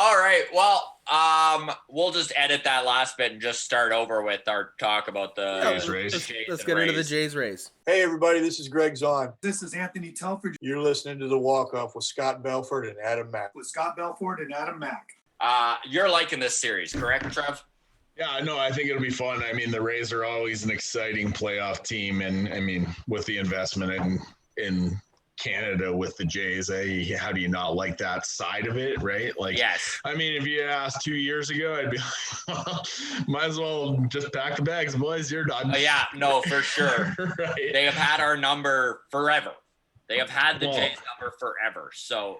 All right. Well, we'll just edit that last bit and just start over with our talk about the Jays Rays. Let's get into the Jays Rays. Hey, everybody, this is Greg Zahn. This is Anthony Telford. You're listening to The Walk-Off with Scott Belford and Adam Mack. You're liking this series, correct, Trev? Yeah, no, I think it'll be fun. I mean, the Rays are always an exciting playoff team, and I mean, with the investment in Canada with the Jays, how do you not like that side of it, right? Like, yes. I mean, if you asked 2 years ago, I'd be like, well, might as well just pack the bags, boys. You're done. Yeah, no, for sure. Right. They have had our number forever. They have had the Jays number forever. So.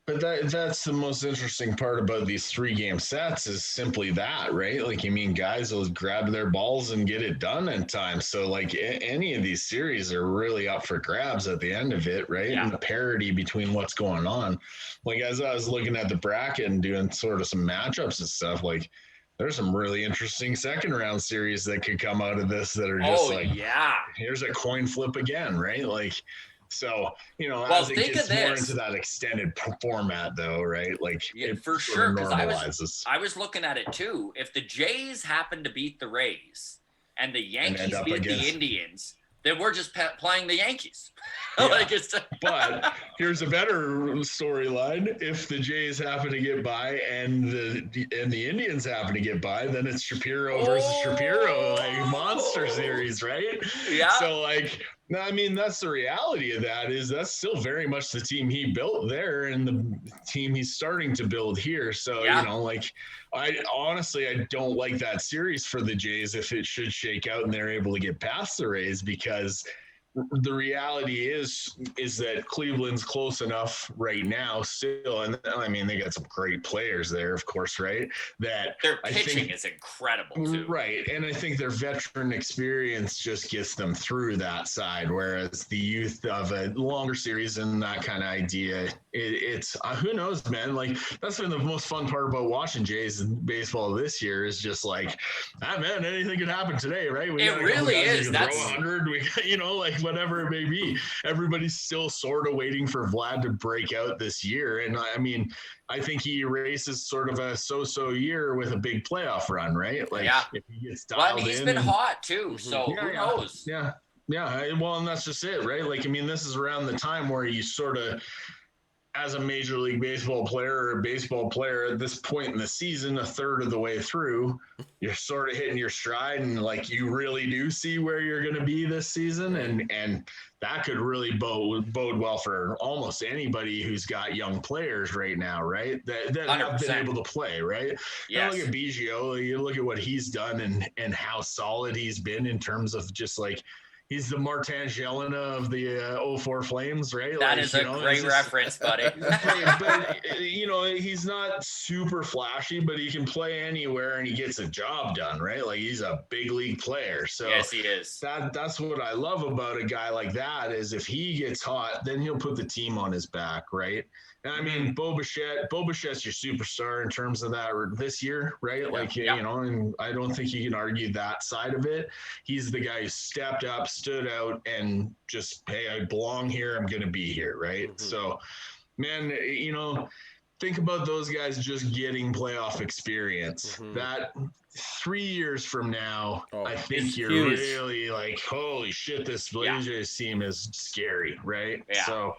But that's the most interesting part about these 3-game sets is simply that, right? Like, I mean, guys will grab their balls and get it done in time. So, like, any of these series are really up for grabs at the end of it, right? Yeah. And the parity between what's going on. Like, as I was looking at the bracket and doing sort of some matchups and stuff, like, there's some really interesting second-round series that could come out of this that are just here's a coin flip again, right? Like, so, you know, as it gets more into that extended format, though, right? Like, for sure, because I was looking at it too. If the Jays happen to beat the Rays and the Yankees beat the Indians, then we're just playing the Yankees. Yeah. But here's a better storyline: if the Jays happen to get by and the Indians happen to get by, then it's Shapiro versus Shapiro, like monster series, right? Yeah. So, like, no, I mean, that's the reality of that. Is that's still very much the team he built there and the team he's starting to build here. So, you know, like, I don't like that series for the Jays if it should shake out and they're able to get past the Rays, because the reality is that Cleveland's close enough right now still, and I mean, they got some great players there, of course, right? That their pitching is incredible too. Right, and I think their veteran experience just gets them through that side, whereas the youth of a longer series and that kind of idea, it's who knows, man. Like, that's been the most fun part about watching Jays baseball this year is just like, man, anything could happen today, right? It really is. That's 100. We, you know, like, whatever it may be, everybody's still sort of waiting for Vlad to break out this year. And I mean, I think he erases sort of a so-so year with a big playoff run, right? Like, if he gets dialed he's been hot too, so who knows? Yeah. Well, and that's just it, right? Like, I mean, this is around the time where you sort of, as a Major League Baseball player or a baseball player at this point in the season, a third of the way through, you're sort of hitting your stride, and like, you really do see where you're going to be this season. And that could really bode well for almost anybody who's got young players right now, right? That have been able to play, right? Yes. You look at Biggio, you look at what he's done and how solid he's been in terms of just like, he's the Martin Jelena of the 04 Flames, right? That is a great reference, buddy. But, you know, he's not super flashy, but he can play anywhere and he gets a job done, right? Like, he's a big league player. So yes, he is. That's what I love about a guy like that, is if he gets hot, then he'll put the team on his back, right? And I mean, Bo Bichette's your superstar in terms of that this year, right? Like, you know, and I don't think you can argue that side of it. He's the guy who stepped up, stood out, and just, hey, I belong here. I'm going to be here, right? Mm-hmm. So, man, you know, think about those guys just getting playoff experience. Mm-hmm. That 3 years from now, I think you're really like, holy shit, this Blazers team is scary, right? Yeah. So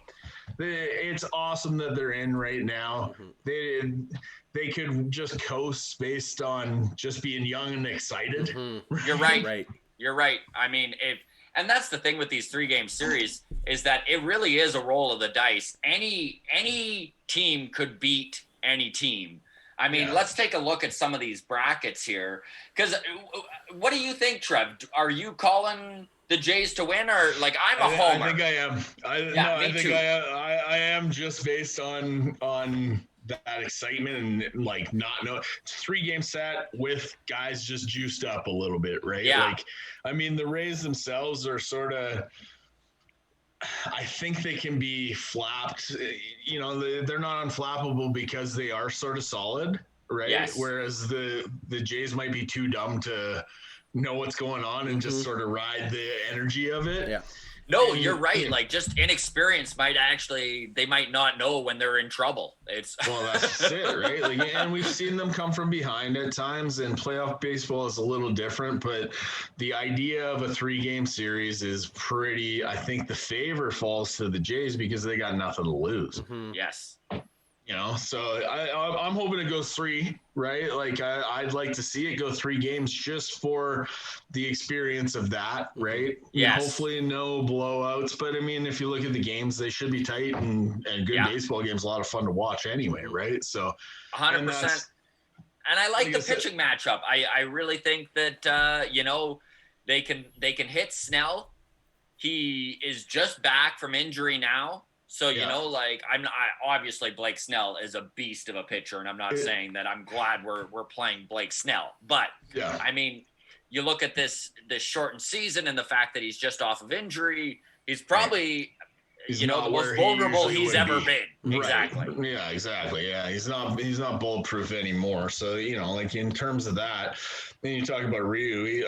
it's awesome that they're in right now. Mm-hmm. They could just coast based on just being young and excited. Mm-hmm. You're right. You're right. I mean, and that's the thing with these 3-game series, is that it really is a roll of the dice. Any team could beat any team. I mean, let's take a look at some of these brackets here. Because what do you think, Trev? Are you calling the Jays to win, or like, I'm a homer? I think I am. I am, just based on that excitement and like not know. 3-game set with guys just juiced up a little bit, right? Yeah. Like, I mean, the Rays themselves are sort of, I think they can be flapped. You know, they're not unflappable because they are sort of solid, right? Yes. Whereas the Jays might be too dumb to know what's going on and just sort of ride the energy of it. Yeah. No, you're right. Like, just inexperience they might not know when they're in trouble. Well, that's it, right? Like, and we've seen them come from behind at times, and playoff baseball is a little different, but the idea of a 3-game series is pretty, I think the favor falls to the Jays because they got nothing to lose. Mm-hmm. Yes. So I'm hoping it goes 3, right? Like I'd like to see it go 3 games just for the experience of that, right? Yes. Hopefully no blowouts, but I mean, if you look at the games, they should be tight and good baseball games, a lot of fun to watch anyway, right? So 100%. And I like the pitching matchup. I really think that they can hit Snell. He is just back from injury now. So, obviously Blake Snell is a beast of a pitcher, and I'm not saying that I'm glad we're playing Blake Snell. But, I mean, you look at this shortened season and the fact that he's just off of injury, he's probably the most vulnerable he's ever been. Right. Exactly. Yeah, exactly. Yeah, he's not bulletproof anymore. So, like in terms of that, then you talk about Ryu,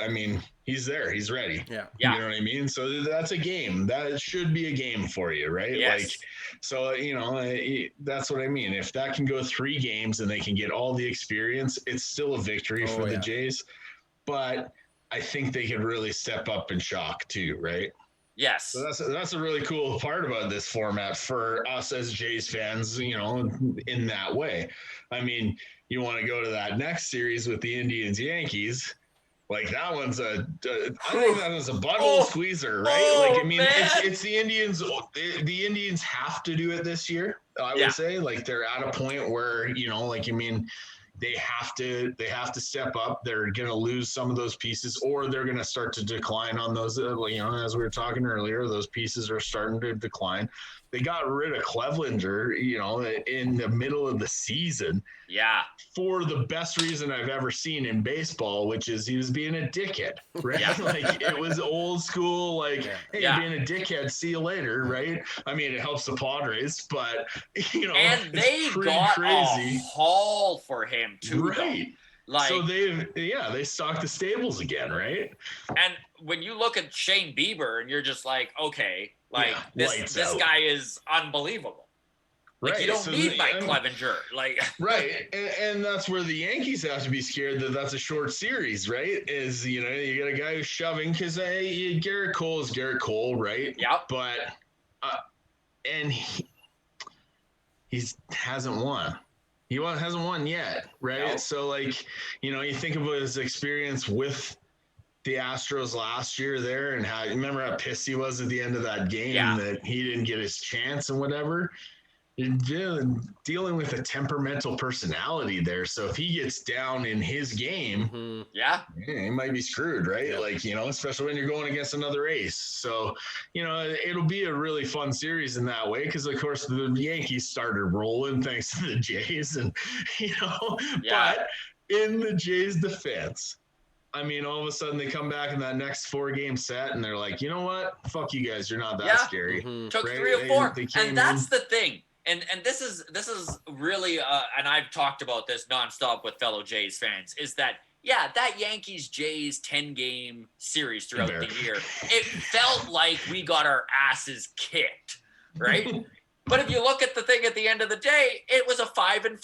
he's there. He's ready. Yeah. You know what I mean? So that's a game. That should be a game for you, right? Yes. Like, so, that's what I mean. If that can go 3 games and they can get all the experience, it's still a victory for the Jays. But I think they could really step up and shock too, right? Yes. So that's a really cool part about this format for us as Jays fans, in that way. I mean, you want to go to that next series with the Indians Yankees. Like that one's I think that is a bundle squeezer, right? It's the Indians. The Indians have to do it this year. I would say, like they're at a point where they have to step up. They're going to lose some of those pieces, or they're going to start to decline on those. As we were talking earlier, those pieces are starting to decline. They got rid of Clevenger, in the middle of the season. Yeah. For the best reason I've ever seen in baseball, which is he was being a dickhead, right? Yeah. Like it was old school, hey, being a dickhead, see you later, right? I mean, it helps the Padres, but and they got crazy. A haul for him too, right? So they stocked the stables again, right? And when you look at Shane Bieber, and you're just like, okay, this guy is unbelievable. Like, you don't need Mike Clevenger. Right. And that's where the Yankees have to be scared that's a short series, right? Is, you got a guy who's shoving because Garrett Cole is Garrett Cole, right? Yeah. But, and he hasn't won. He hasn't won yet, right? No. So, you think about his experience with the Astros last year there and how, remember how pissed he was at the end of that game that he didn't get his chance and whatever. Dealing with a temperamental personality there. So if he gets down in his game, he might be screwed, right? Yeah. Especially when you're going against another ace. So, it'll be a really fun series in that way because, of course, the Yankees started rolling thanks to the Jays. And, but in the Jays' defense, all of a sudden they come back in that next 4-game set and they're like, you know what? Fuck you guys. You're not that scary. Mm-hmm. Took 3 or 4. And that's the thing. And this is really and I've talked about this nonstop with fellow Jays fans, is that that Yankees Jays 10-game series throughout the year, it felt like we got our asses kicked, right? But if you look at the thing at the end of the day, it was a 5-5.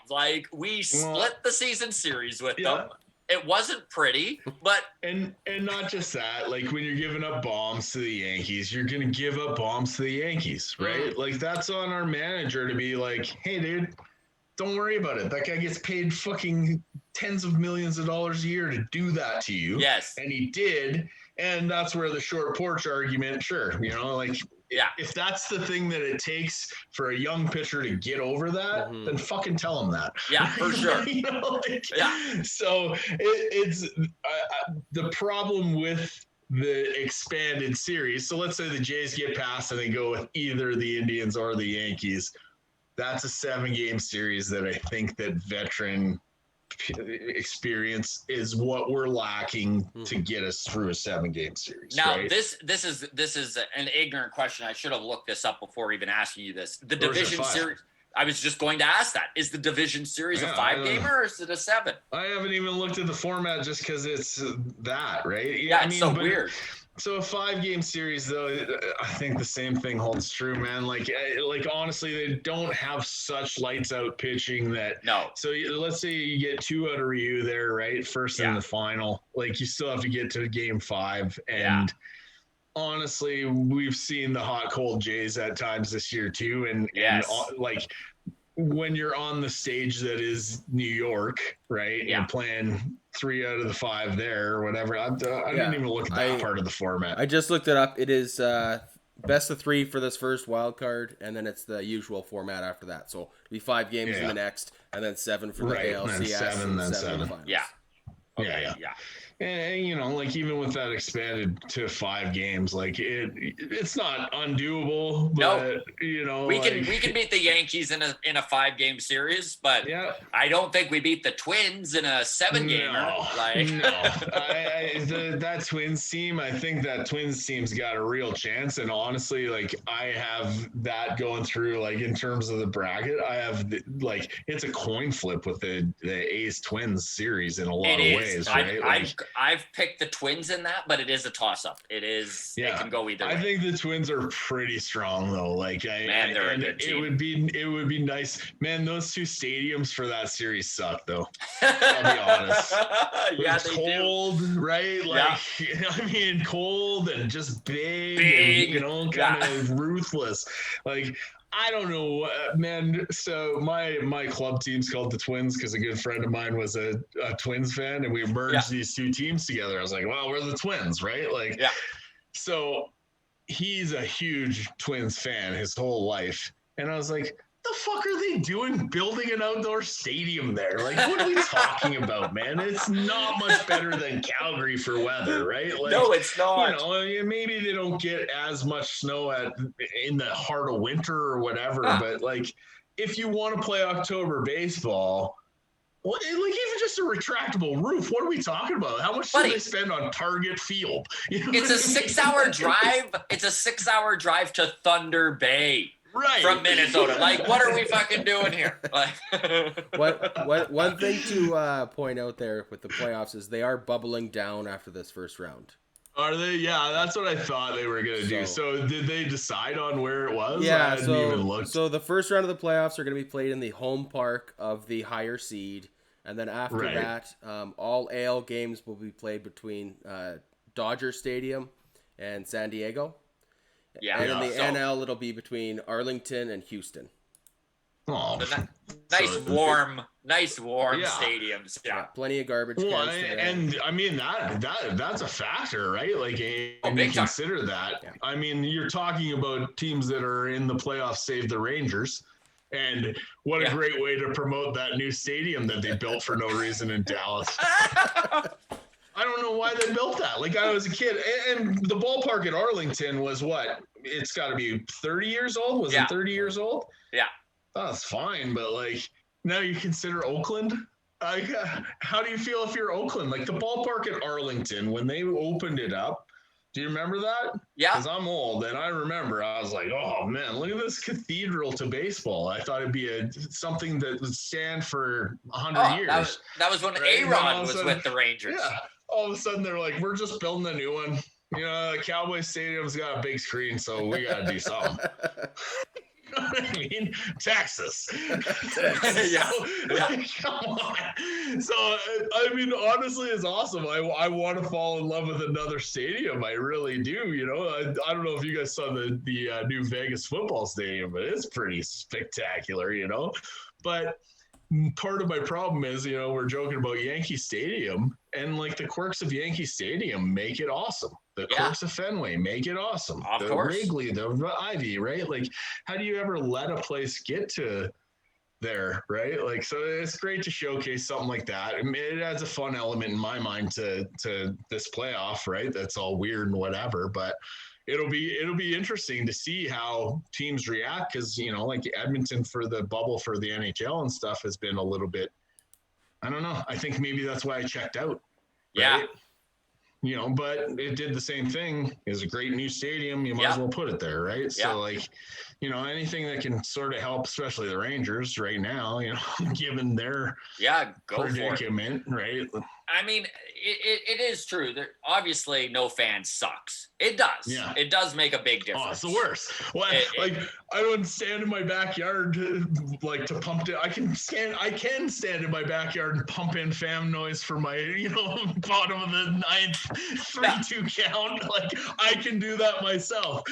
Like, we split the season series with them. It wasn't pretty, but and not just that. Like, when you're giving up bombs to the Yankees, you're gonna give up bombs to the Yankees, right? Like, that's on our manager to be like, hey, dude, don't worry about it. That guy gets paid fucking tens of millions of dollars a year to do that to you. Yes, and he did, and that's where the short porch argument. Sure, if that's the thing that it takes for a young pitcher to get over that, then fucking tell him that. Yeah, for sure. So it's the problem with the expanded series. So let's say the Jays get past and they go with either the Indians or the Yankees. That's a 7-game series that I think that veteran experience is what we're lacking to get us through a 7-game series. Now, right? this is an ignorant question. I should have looked this up before even asking you this. The division series. I was just going to ask that. Is the division series a 5-gamer or is it a 7? I haven't even looked at the format just because it's that, right? Yeah, it's so weird. So a 5-game series, though, I think the same thing holds true, man. Like honestly, they don't have such lights out pitching that. No. So let's say you get 2 out of Ryu there, right? First in the final. Like you still have to get to game 5, and honestly, we've seen the hot cold Jays at times this year too, and like when you're on the stage that is New York, right? You're playing 3 out of the 5 there or whatever. I didn't even look at that part of the format. I just looked it up. It is best of 3 for this first wild card, and then it's the usual format after that. So it'll be 5 games in the next, and then 7 for the ALCS, and 7 and 7 7. in the finals. Yeah. Okay, yeah. And you know, like even with that expanded to 5 games, like it's not undoable. But you know, we can beat the Yankees in a 5-game series, but I don't think we beat the Twins in a 7-gamer. That Twins team, I think that Twins team's got a real chance. And honestly, like I have that going through, like in terms of the bracket, I have it's a coin flip with the A's Twins series in a lot of ways, right? I've picked the Twins in that, but it is a toss-up. It is. It can go either way. I think the Twins are pretty strong, though. Like, they're a good team. It would be nice, man. Those 2 stadiums for that series suck, though. I'll be honest. It's cold, right? Like, I mean, cold and just big. And, kind of ruthless. Like, I don't know, man. So my club team's called the Twins because a good friend of mine was a Twins fan, and we merged these 2 teams together. I was like, well, we're the Twins, right? Like, so he's a huge Twins fan his whole life. And I was like, the fuck are they doing building an outdoor stadium there? Like, what are we talking about, man? It's not much better than Calgary for weather, right? Like, no, it's not. You know, maybe they don't get as much snow in the heart of winter or whatever, but like, if you want to play October baseball, well, like even just a retractable roof, what are we talking about? How much do they spend on Target Field? You know it's a 6-hour drive. It's a 6-hour drive to Thunder Bay. Right. From Minnesota. Like, what are we fucking doing here? Like, one thing to point out there with the playoffs is they are bubbling down after this first round. Are they? Yeah, that's what I thought they were going to do. So did they decide on where it was? Yeah, I hadn't even looked. So the first round of the playoffs are going to be played in the home park of the higher seed. And then after that, all AL games will be played between Dodger Stadium and San Diego. Yeah, and in the NL, it'll be between Arlington and Houston. Oh, nice warm stadiums. Yeah, plenty of garbage. Well, and I mean that's a factor, right? Like, and you consider that. Yeah. I mean, you're talking about teams that are in the playoffs, save the Rangers. And what a great way to promote that new stadium that they built for no reason in Dallas. I don't know why they built that. Like, I was a kid, and the ballpark at Arlington was what? It's got to be 30 years old? Was it 30 years old? Yeah. That's fine, but, like, now you consider Oakland? Like, how do you feel if you're Oakland? Like, the ballpark at Arlington, when they opened it up, do you remember that? Yeah. Because I'm old, and I remember I was like, oh, man, look at this cathedral to baseball. I thought it'd be something that would stand for 100 years. That was when A-Rod was with the Rangers. Yeah. All of a sudden, they're like, we're just building a new one. You know, the Cowboy Stadium's got a big screen, so we got to do something. You know what I mean? Texas. Yeah. Come on. So, I mean, honestly, it's awesome. I want to fall in love with another stadium. I really do. You know, I don't know if you guys saw the new Vegas football stadium, but it's pretty spectacular, you know. But part of my problem is, you know, we're joking about Yankee Stadium, and like the quirks of Yankee Stadium make it awesome. The quirks of Fenway make it awesome. Of the course. Wrigley, the Ivy, right? Like, how do you ever let a place get to there, right? Like, so it's great to showcase something like that. I mean, it adds a fun element in my mind to this playoff, right? That's all weird and whatever, but it'll be interesting to see how teams react, because, you know, like Edmonton for the bubble for the NHL and stuff has been a little bit, I don't know. I think maybe that's why I checked out. Right? Yeah. but it did the same thing. It's a great new stadium. You might as well put it there, right? Yeah. So, like, anything that can sort of help, especially the Rangers right now, given their predicament, right? I mean, it is true. Obviously, no fan sucks. It does. Yeah. It does make a big difference. Oh, it's the worst. Well, I don't stand in my backyard to pump it. I can stand in my backyard and pump in fan noise for my, bottom of the ninth 3-2 count. Like, I can do that myself.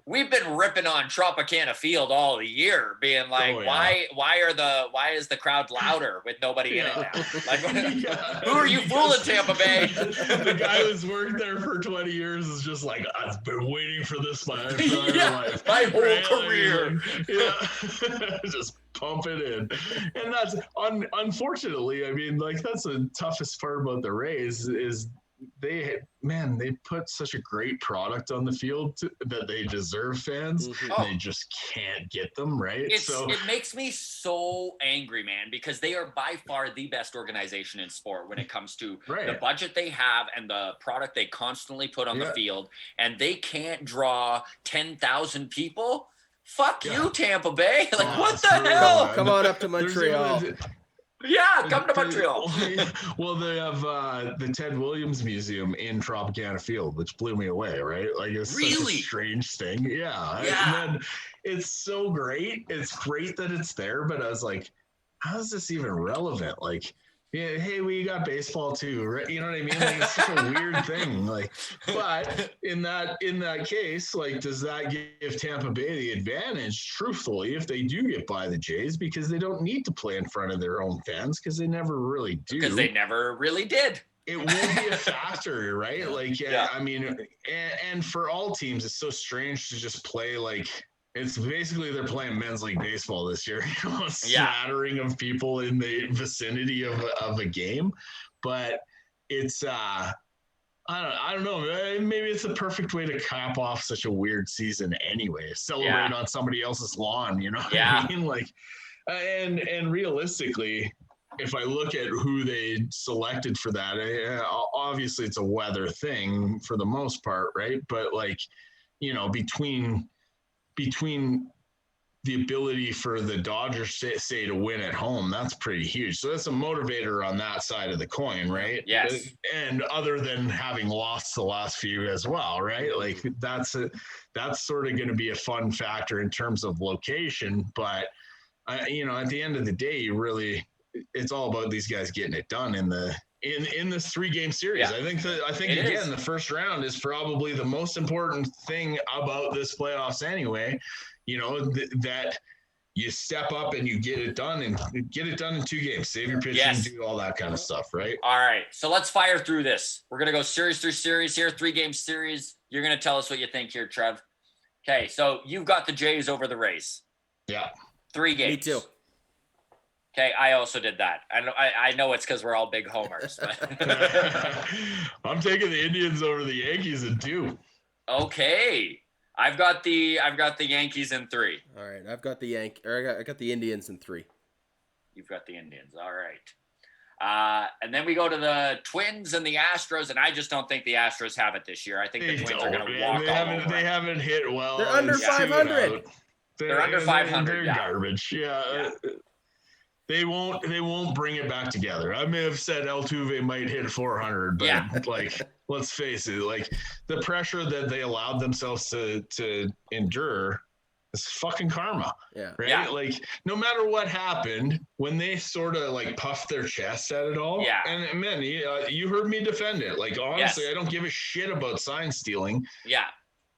We've been ripping on Tropicana Field all the year, being like, why is the crowd louder with nobody in it now? Like, who are you fooling, Tampa Bay? The guy who's worked there for 20 years is just like, I've been waiting for this my entire life. My whole career. Just pump it in. And that's unfortunately, I mean, like, that's the toughest part about the Rays is they put such a great product on the field that they deserve fans. Mm-hmm. They just can't get them, right? It makes me so angry, man, because they are by far the best organization in sport when it comes to the budget they have and the product they constantly put on the field, and they can't draw 10,000 people. Fuck you, Tampa Bay. Like, what the hell? Come on up to Montreal. Yeah, come to Montreal. Well, they have the Ted Williams Museum in Tropicana Field, which blew me away, right? Like, it's such a strange thing. Yeah. And then it's so great. It's great that it's there, but I was like, how is this even relevant? Like, yeah, hey, we got baseball too, right? You know what I mean? Like, it's such a weird thing. Like, but in that case, like, does that give Tampa Bay the advantage, truthfully, if they do get by the Jays, because they don't need to play in front of their own fans, because they never really do. Because they never really did. It won't be a factor, right? Like, I mean, and for all teams, it's so strange to just play like. It's basically they're playing men's league baseball this year, a smattering of people in the vicinity of a game, but it's I don't know, maybe it's the perfect way to cap off such a weird season anyway. Celebrate on somebody else's lawn, you know what I mean? Like, and realistically, if I look at who they selected for that, obviously it's a weather thing for the most part, right? But like, between the ability for the Dodgers say to win at home, that's pretty huge. So that's a motivator on that side of the coin, right? Yes. And other than having lost the last few as well, right? Like, that's sort of going to be a fun factor in terms of location. But at the end of the day, it's all about these guys getting it done in this 3-game series. I think again, the first round is probably the most important thing about this playoffs anyway, that you step up and you get it done in 2 games, save your pitching, do all that kind of stuff. Right. All right. So let's fire through this. We're going to go series through series here, 3-game series. You're going to tell us what you think here, Trev. Okay. So you've got the Jays over the Rays. Yeah. 3 games. Me too. Okay, I also did that. I know it's because we're all big homers. But I'm taking the Indians over the Yankees in 2. Okay, I've got the Yankees in 3. All right, I've got the I got the Indians in 3. You've got the Indians. All right. And then we go to the Twins and the Astros, and I just don't think the Astros have it this year. I think the Twins are going to walk all over. They haven't hit well. They're under 500. They're under 500. They're garbage. Yeah. They won't bring it back together. I may have said Altuve might hit 400, but like, let's face it, like, the pressure that they allowed themselves to endure is fucking karma. Yeah. Right. Yeah. Like, no matter what happened, when they sort of like puffed their chest at it all. Yeah. And man, you heard me defend it. Like, honestly, I don't give a shit about sign stealing. Yeah.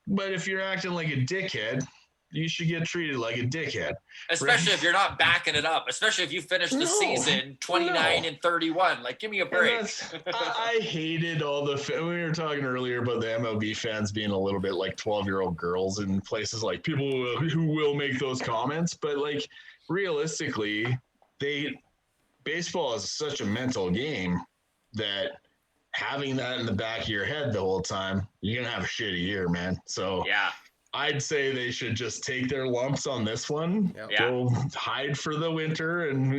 But if you're acting like a dickhead, you should get treated like a dickhead. Especially if you're not backing it up. Especially if you finish the season 29 and 31. Like, give me a break. I hated all we were talking earlier about the MLB fans being a little bit like 12-year-old girls in places, like people who will make those comments. But like, realistically, baseball is such a mental game that having that in the back of your head the whole time, you're going to have a shitty year, man. So yeah. I'd say they should just take their lumps on this one, go hide for the winter and,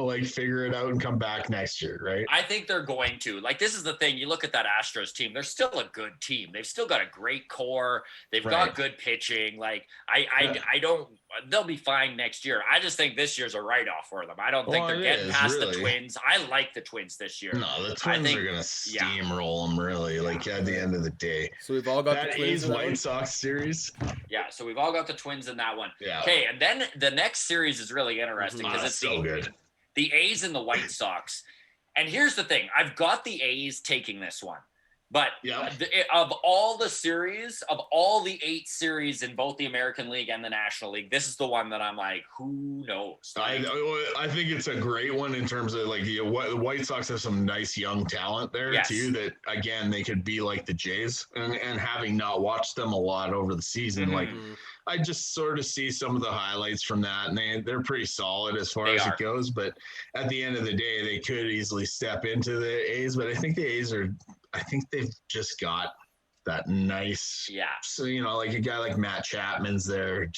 like figure it out and come back next year, right? I think they're going to. Like, this is the thing. You look at that Astros team, they're still a good team. They've still got a great core. They've got good pitching. Like, I don't, they'll be fine next year. I just think this year's a write-off for them. I don't think they're getting past the Twins. I like the Twins this year. No, the Twins are going to steamroll them, really, like at the end of the day. So we've all got that the Twins. White Sox series. Yeah, so we've all got the Twins in that one. Yeah. Okay, and then the next series is really interesting because it's so good. The A's and the White Sox. And here's the thing. I've got the A's taking this one. But of all the series, of all the 8 series in both the American League and the National League, this is the one that I'm like, who knows? I think it's a great one in terms of like the White Sox have some nice young talent there too. That again they could be like the Jays, and having not watched them a lot over the season, like I just sort of see some of the highlights from that, and they're pretty solid as far as it goes. But at the end of the day, they could easily step into the A's. But I think the A's are. I think they've just got that nice, so, like a guy like Matt Chapman's there.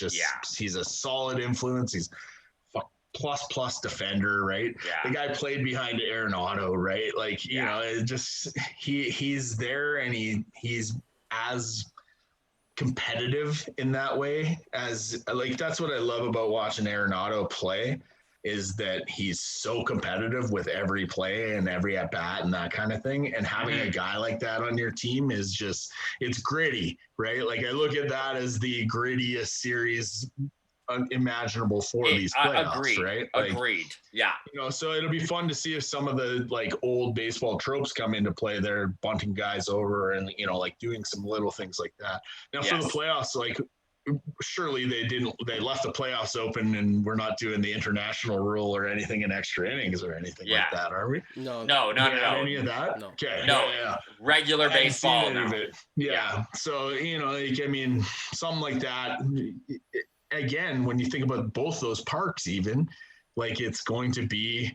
He's a solid influence. He's plus defender, right? Yeah. The guy played behind Arenado, right? Like, it just, he's there and he's as competitive in that way as like, that's what I love about watching Arenado play. Is that he's so competitive with every play and every at bat and that kind of thing. And having a guy like that on your team is just, it's gritty, right? Like I look at that as the grittiest series imaginable for these playoffs, right? Like, agreed. Yeah. So it'll be fun to see if some of the like old baseball tropes come into play. They're bunting guys over and, like doing some little things like that. Now for the playoffs, like, surely they left the playoffs open and we're not doing the international rule or anything in extra innings or anything like that, are we? No. Any of that? No. Okay. No. Regular baseball. Yeah. So, like, I mean, something like that. Again, when you think about both those parks, even like it's going to be,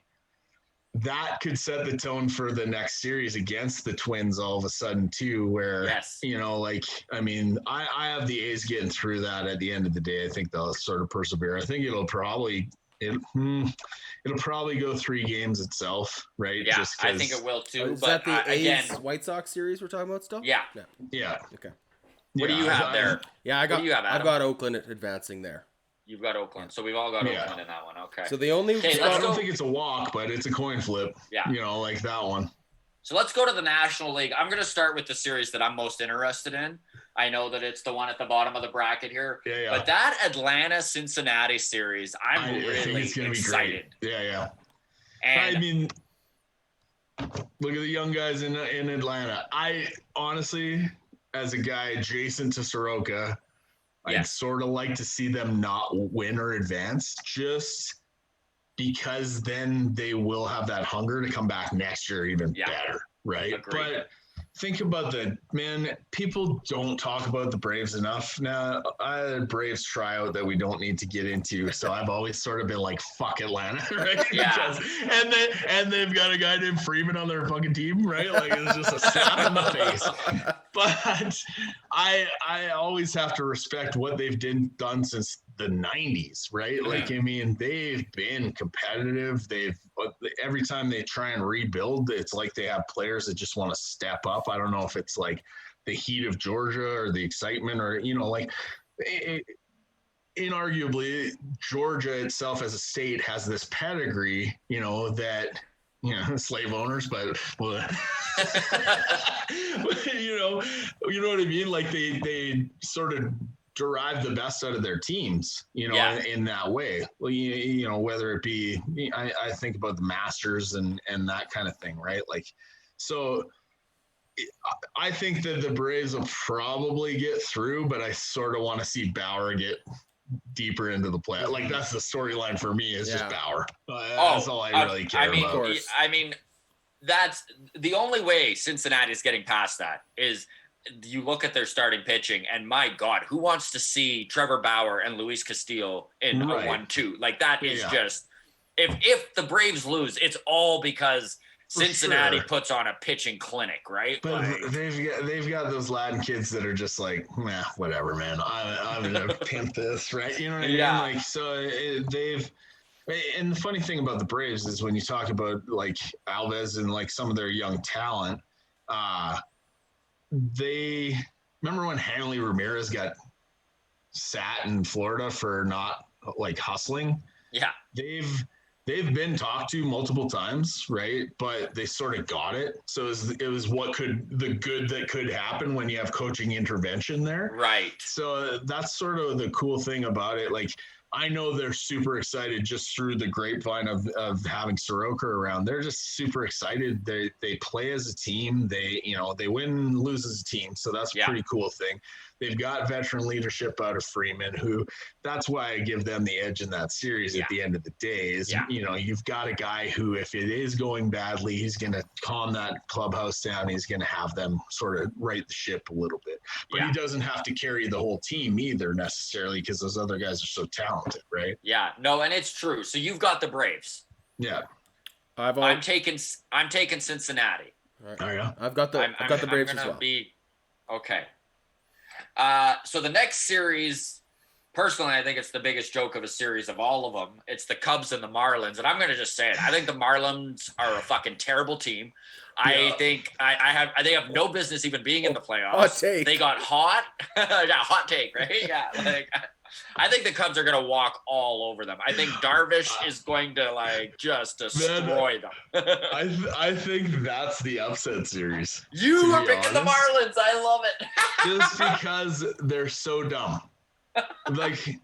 that could set the tone for the next series against the Twins all of a sudden too, where, like, I mean, I have the A's getting through that at the end of the day. I think they'll sort of persevere. I think it'll probably go 3 games itself, right? Yeah, I think it will too. Is that the A's White Sox series we're talking about still? Yeah. Okay. What do you have there? Yeah, I've got Oakland advancing there. You've got Oakland. So we've all got Oakland in that one. Okay. So the only I don't think it's a walk, but it's a coin flip. Yeah. Like that one. So let's go to the National League. I'm going to start with the series that I'm most interested in. I know that it's the one at the bottom of the bracket here. Yeah. But that Atlanta-Cincinnati series, I'm really excited. Yeah. And I mean, look at the young guys in Atlanta. I honestly, as a guy adjacent to Soroka, I'd sort of like to see them not win or advance, just because then they will have that hunger to come back next year even better, right? Agreed. But think about people don't talk about the Braves enough. Now, I had a Braves tryout that we don't need to get into, so I've always sort of been like, fuck Atlanta, right? Yeah. And they've got a guy named Freeman on their fucking team, right? Like, it's just a slap in the face. But I always have to respect what they've done since the 90s, right? Yeah. Like, I mean, they've been competitive. Every time they try and rebuild, it's like they have players that just want to step up. I don't know if it's like the heat of Georgia or the excitement or, inarguably Georgia itself as a state has this pedigree, that, slave owners, but you know what I mean? Like they sort of derive the best out of their teams, in that way. Well, whether it be, I think about the Masters and that kind of thing, right? Like, so I think that the Braves will probably get through, but I sort of want to see Bauer get deeper into the play. Like, that's the storyline for me is just Bauer. That's all I really care about. I mean, that's the only way Cincinnati is getting past that is you look at their starting pitching, and my God, who wants to see Trevor Bauer and Luis Castillo in a 1-2? Like, that is just, if the Braves lose, it's all because Cincinnati puts on a pitching clinic, right? But like, they've got those Latin kids that are just like, whatever, man. I'm gonna pimp this, right? You know what I mean? Like, so they've. And the funny thing about the Braves is when you talk about like Alves and like some of their young talent, they remember when Hanley Ramirez got sat in Florida for not like hustling. Yeah, they've been talked to multiple times, right? But they sort of got it. So it was the good that could happen when you have coaching intervention there. Right. So that's sort of the cool thing about it. Like, I know they're super excited just through the grapevine of having Soroka around. They're just super excited. They play as a team. They win and lose as a team. So that's a pretty cool thing. They've got veteran leadership out of Freeman, who that's why I give them the edge in that series at the end of the day is, you've got a guy who, if it is going badly, he's going to calm that clubhouse down. He's going to have them sort of right the ship a little bit, but he doesn't have to carry the whole team either necessarily because those other guys are so talented, right? Yeah, no, and it's true. So you've got the Braves. Yeah. I'm taking Cincinnati. Right. Oh, yeah. I've got the Braves as well. Okay. So the next series, personally, I think it's the biggest joke of a series of all of them. It's the Cubs and the Marlins, and I'm going to just say it. I think the Marlins are a fucking terrible team. I think they have no business even being in the playoffs. Hot take. They got hot. Hot take, right? Yeah. Like, I think the Cubs are going to walk all over them. I think Darvish is going to just destroy them. I think that's the upset series. You are picking the Marlins. I love it. Just because they're so dumb. Like,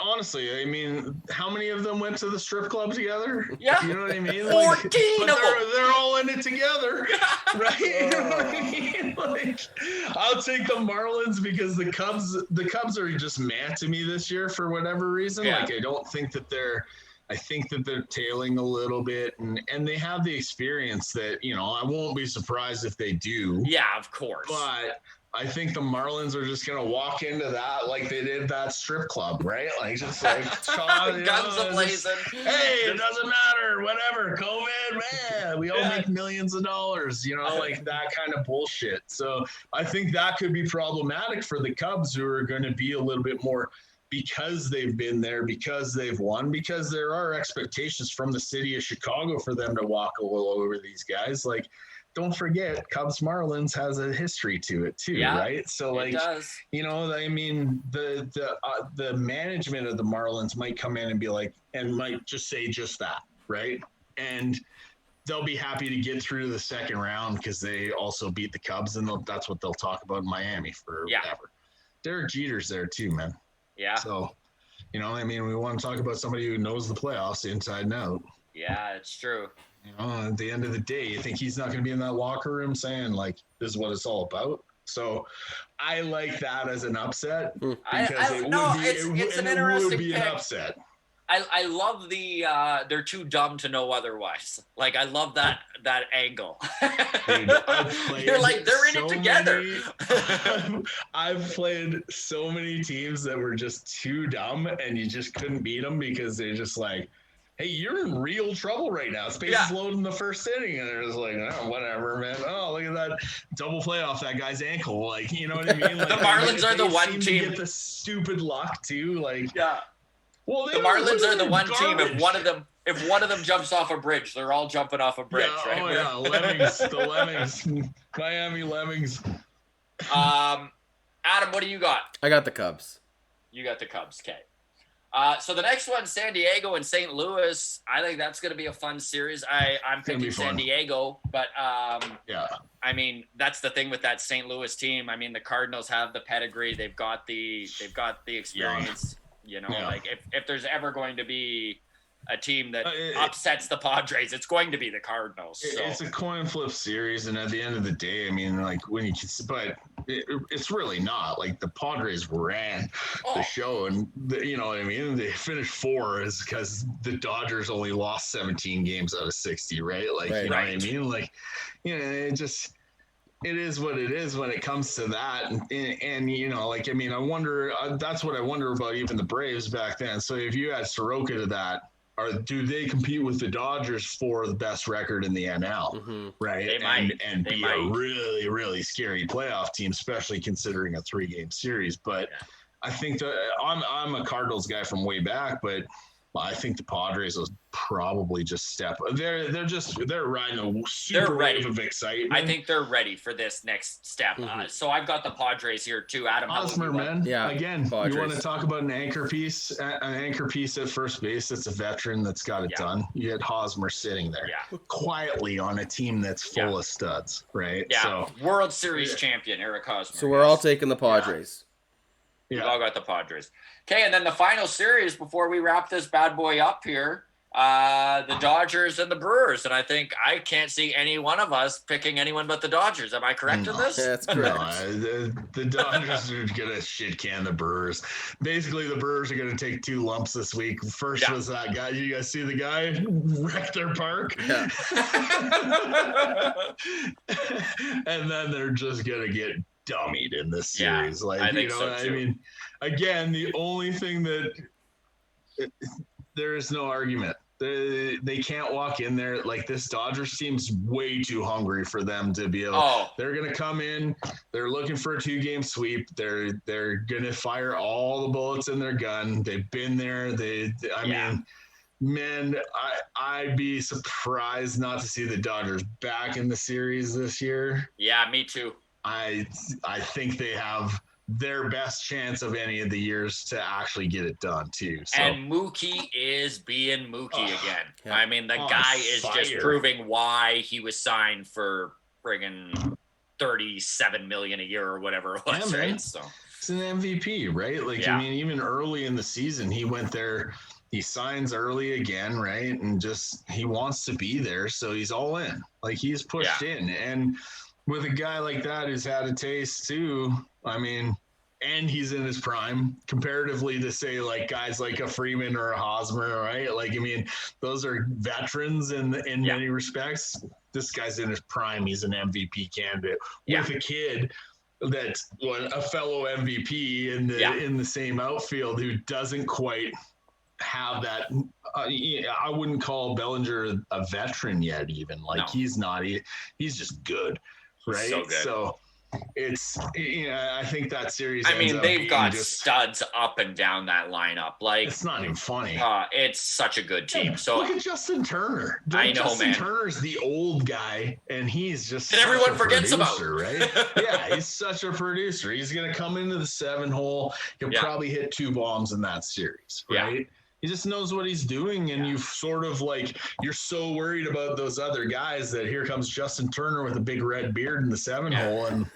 honestly, I mean, how many of them went to the strip club together? Yeah. You know what I mean? 14 of them. They're all in it together, right? You know what I mean? Like, I'll take the Marlins because the Cubs are just mad to me this year for whatever reason. Yeah. Like, I think that they're tailing a little bit, and they have the experience that, I won't be surprised if they do. Yeah, of course. But I think the Marlins are just going to walk into that like they did that strip club, right? Like, just like, guns a-blazing. Hey, it doesn't matter, whatever, COVID, man, we all make millions of dollars, like that kind of bullshit. So I think that could be problematic for the Cubs, who are going to be a little bit more, because they've been there, because they've won, because there are expectations from the city of Chicago for them to walk a little over these guys. Like, don't forget, Cubs Marlins has a history to it too, right? So, like, it does. I mean, the management of the Marlins might come in and be like, and might just say just that, right? And they'll be happy to get through to the second round because they also beat the Cubs, and that's what they'll talk about in Miami forever. Derek Jeter's there too, man. Yeah. So, I mean, we want to talk about somebody who knows the playoffs inside and out. Yeah, it's true. At the end of the day, you think he's not going to be in that locker room saying, like, this is what it's all about? So I like that as an upset because it's an interesting pick. An upset. I love they're too dumb to know otherwise. Like, I love that angle. Dude, You're like, they're in it together. I've played so many teams that were just too dumb and you just couldn't beat them because they're just like, hey, you're in real trouble right now. Space loaded in the first inning, and they're just like, oh, whatever, man. Oh, look at that double play off that guy's ankle. Like, you know what I mean? Like, the Marlins are the one team to get the stupid luck too. Like, well, the Marlins are the one team. If one of them jumps off a bridge, they're all jumping off a bridge, right? Oh yeah, Lemmings, the Lemmings, Miami Lemmings. Adam, what do you got? I got the Cubs. You got the Cubs, okay. So the next one, San Diego and St. Louis. I think that's going to be a fun series. I'm picking San Diego, but I mean, that's the thing with that St. Louis team. I mean, the Cardinals have the pedigree. They've got the experience. Like if there's ever going to be a team that upsets the Padres, it's going to be the Cardinals. So. It's a coin flip series, and at the end of the day, I mean, like but it's really not. Like, the Padres ran the show, and you know what I mean. They finished 4 is because the Dodgers only lost 17 games out of 60, right? Like, you know what I mean? Like, it is what it is when it comes to that. And like, I mean, I wonder, that's what I wonder about even the Braves back then. So if you add Soroka to that, do they compete with the Dodgers for the best record in the NL, right? They might. And be a really, really scary playoff team, especially considering a 3-game series. But I think that I'm a Cardinals guy from way back, but I think the Padres will probably just step. They're riding a super wave of excitement. I think they're ready for this next step. So I've got the Padres here too. Adam, Hosmer, man. Yeah. Again, Padres. You want to talk about an anchor piece at first base. That's a veteran that's got it done. You had Hosmer sitting there quietly on a team that's full of studs, right? Yeah. So, World Series champion Eric Hosmer. So we're all taking the Padres. We've all got the Padres. Okay, and then the final series before we wrap this bad boy up here, the Dodgers and the Brewers. And I think I can't see any one of us picking anyone but the Dodgers. Am I correct in this? That's correct. No, the Dodgers are going to shit can the Brewers. Basically, the Brewers are going to take 2 lumps this week. First was that guy. You guys see the guy wreck their park? Yeah. And then they're just going to get dummied in this series. I think so too. I mean, again, the only thing that there is no argument. They can't walk in there like this. Dodgers team's way too hungry for them to be able. They're gonna come in. They're looking for a 2-game sweep. They're gonna fire all the bullets in their gun. They've been there. I mean, man, I'd be surprised not to see the Dodgers back in the series this year. Yeah, me too. I think they have their best chance of any of the years to actually get it done too. So. And Mookie is being Mookie again. Yeah. I mean, the guy is just proving why he was signed for friggin' $37 million a year or whatever it was, right? So it's an MVP, right? Like, I mean, even early in the season, he went there. He signs early again, right? And just he wants to be there, so he's all in. Like he's pushed in, and with a guy like that who's had a taste too, I mean, and he's in his prime comparatively to say like guys like a Freeman or a Hosmer, right? Like, I mean, those are veterans in many respects. This guy's in his prime. He's an MVP candidate with a kid that's a fellow MVP in the same outfield who doesn't quite have that. I wouldn't call Bellinger a veteran yet, even like he's not. He's just good. Right. So good. So it's, I think that series. I mean, they've got studs up and down that lineup. Like, it's not even funny. It's such a good team. So look at Justin Turner. I know, Justin man. Turner's the old guy, and he's just and everyone forgets producer, about. Right? Yeah, he's such a producer. He's gonna come into the 7-hole. He'll probably hit 2 bombs in that series, right? Yeah. He just knows what he's doing, and you've sort of like, you're so worried about those other guys that here comes Justin Turner with a big red beard in the 7-hole, and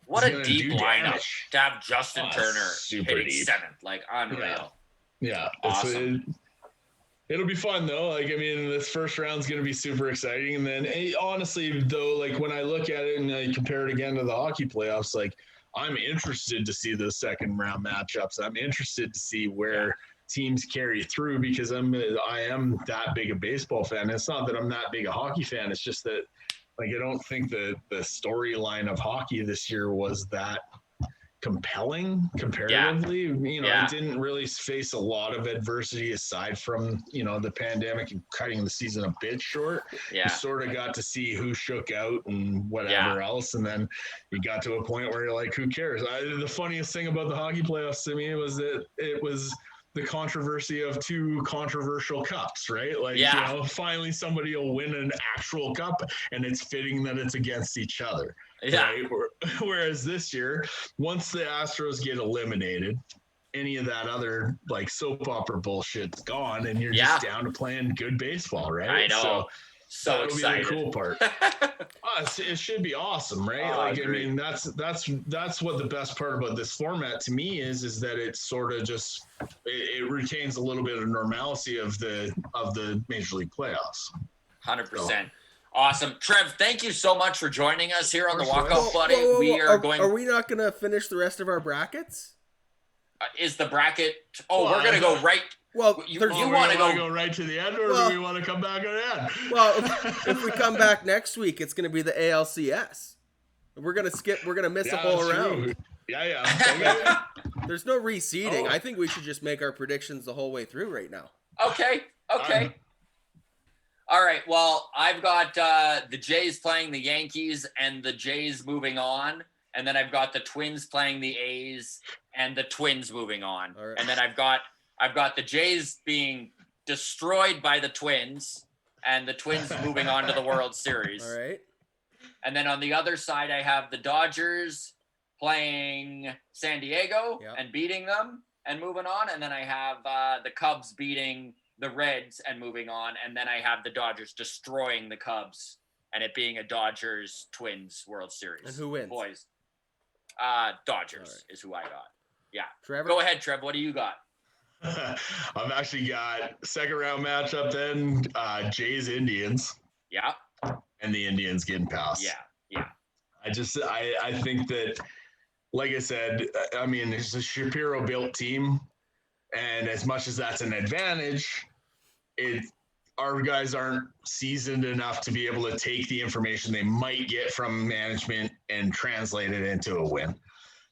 what a deep lineup to have Justin Turner hitting deep. 7th, like unreal. Yeah, awesome. It'll be fun though. Like, I mean, this first round's going to be super exciting, and then honestly though, like when I look at it and I compare it again to the hockey playoffs, like, I'm interested to see those 2nd round matchups. I'm interested to see where teams carry through because I am that big a baseball fan. It's not that I'm that big a hockey fan. It's just that, like, I don't think the storyline of hockey this year was that compelling comparatively. It didn't really face a lot of adversity aside from, the pandemic and cutting the season a bit short. You sort of got to see who shook out and whatever else. And then you got to a point where you're like, who cares? The funniest thing about the hockey playoffs to me was that it was the controversy of 2 controversial cups, right? Like, finally somebody will win an actual cup, and it's fitting that it's against each other. Yeah. Right? Whereas this year, once the Astros get eliminated, any of that other like soap opera bullshit's gone, and you're just down to playing good baseball, right? I know. So excited. Be the cool part. It should be awesome, right? I mean, that's what the best part about this format to me is that it's sort of just it retains a little bit of normalcy of the Major League playoffs. 100%. Awesome. Trev, thank you so much for joining us here on the Walkout Buddy. Are we not going to finish the rest of our brackets? Is the bracket? We're going to go right. Well, you want to go right to the end, or do we want to come back at the end? Well, if we come back next week, it's going to be the ALCS. We're going to skip. We're going to miss a whole round. Yeah. Okay. There's no reseeding. I think we should just make our predictions the whole way through right now. Okay. All right. Well, I've got the Jays playing the Yankees and the Jays moving on. And then I've got the Twins playing the A's and the Twins moving on. All right. And then I've got the Jays being destroyed by the Twins and the Twins moving on to the World Series. All right. And then on the other side, I have the Dodgers playing San Diego and beating them and moving on. And then I have the Cubs beating the Reds and moving on. And then I have the Dodgers destroying the Cubs and it being a Dodgers-Twins World Series. And who wins? Boys. Dodgers is who I got. Yeah. Trevor? Go ahead, Trev. What do you got? I've actually got second round matchup then, Jays Indians. Yeah. And the Indians getting past. Yeah. I think that, like I said, I mean, it's a Shapiro built team. And as much as that's an advantage, our guys aren't seasoned enough to be able to take the information they might get from management and translate it into a win.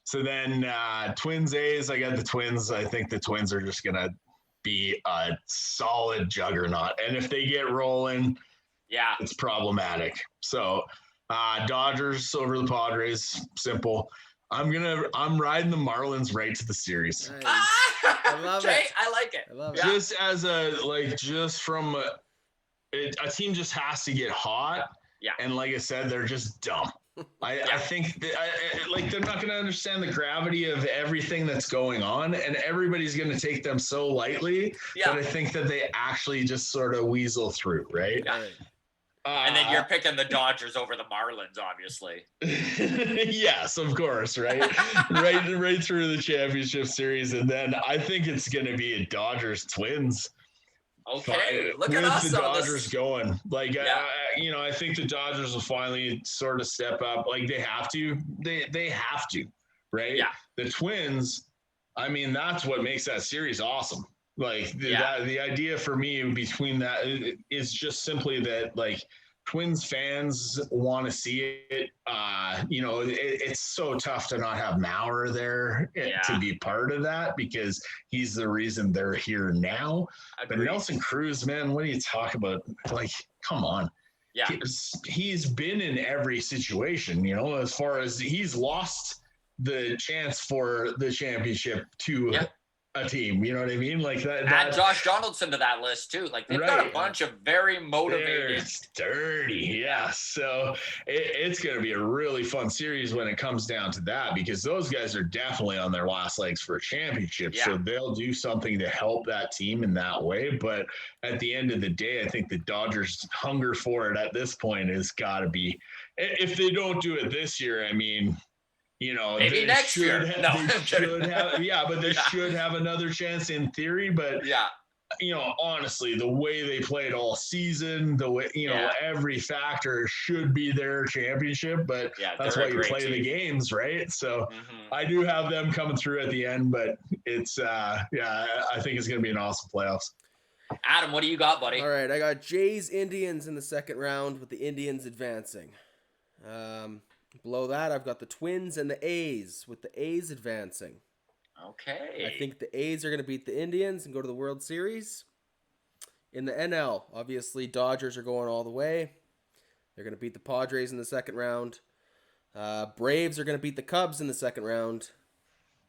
So then Twins A's, I got the Twins. I think the Twins are just going to be a solid juggernaut. And if they get rolling, it's problematic. So Dodgers over the Padres, simple. I'm riding the Marlins right to the series. Nice. I love Jay, it. I like it. I love Yeah. Just as a team just has to get hot. Yeah. And like I said, they're just dumb. I think that, they're not going to understand the gravity of everything that's going on, and everybody's going to take them so lightly. Yeah. But I think that they actually just sort of weasel through, right? Yeah. And then you're picking the Dodgers over the Marlins, obviously. Yes, of course, right? right through the championship series. And then I think it's going to be a Dodgers Twins. Okay, look at with us the on Dodgers this. going. I think the Dodgers will finally sort of step up. Like they have to. They have to, right? Yeah. The Twins, I mean, that's what makes that series awesome. Like the idea for me between that is just simply that Twins fans want to see it. It's so tough to not have Maurer there to be part of that because he's the reason they're here now. Agreed. But Nelson Cruz, man, what do you talk about? Come on. Yeah. He's been in every situation, as far as he's lost the chance for the championship to a team, you know what I mean? Add Josh Donaldson to that list too. They've got a bunch of very motivated. They're sturdy, yeah. So it's going to be a really fun series when it comes down to that because those guys are definitely on their last legs for a championship. Yeah. So they'll do something to help that team in that way. But at the end of the day, I think the Dodgers' hunger for it at this point has got to be. If they don't do it this year, I mean. Maybe next year. They should have another chance in theory. But honestly, the way they played all season, the way every factor should be their championship. But that's why you play the games, right? So I do have them coming through at the end, but it's I think it's going to be an awesome playoffs. Adam, what do you got, buddy? All right, I got Jays Indians in the second round with the Indians advancing. Below that, I've got the Twins and the A's, with the A's advancing. Okay. I think the A's are going to beat the Indians and go to the World Series. In the NL, obviously, Dodgers are going all the way. They're going to beat the Padres in the second round. Braves are going to beat the Cubs in the second round.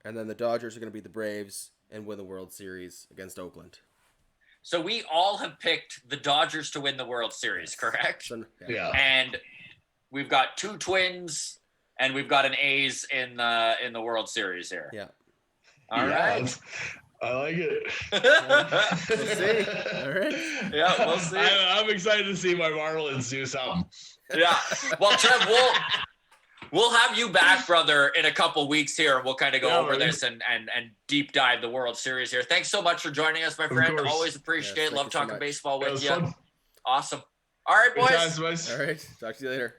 And then the Dodgers are going to beat the Braves and win the World Series against Oakland. So we all have picked the Dodgers to win the World Series, correct? Yeah. And we've got two Twins, and we've got an A's in the World Series here. Yeah. All right. I like it. We'll see. All right. Yeah, we'll see. I'm excited to see my Marlins do something. Yeah. Well, Trev, we'll have you back, brother, in a couple weeks here. We'll kind of go over this and deep dive the World Series here. Thanks so much for joining us, my friend. Always appreciate it. Love talking baseball with you. Fun. Awesome. All right, boys. Good times, boys. All right. Talk to you later.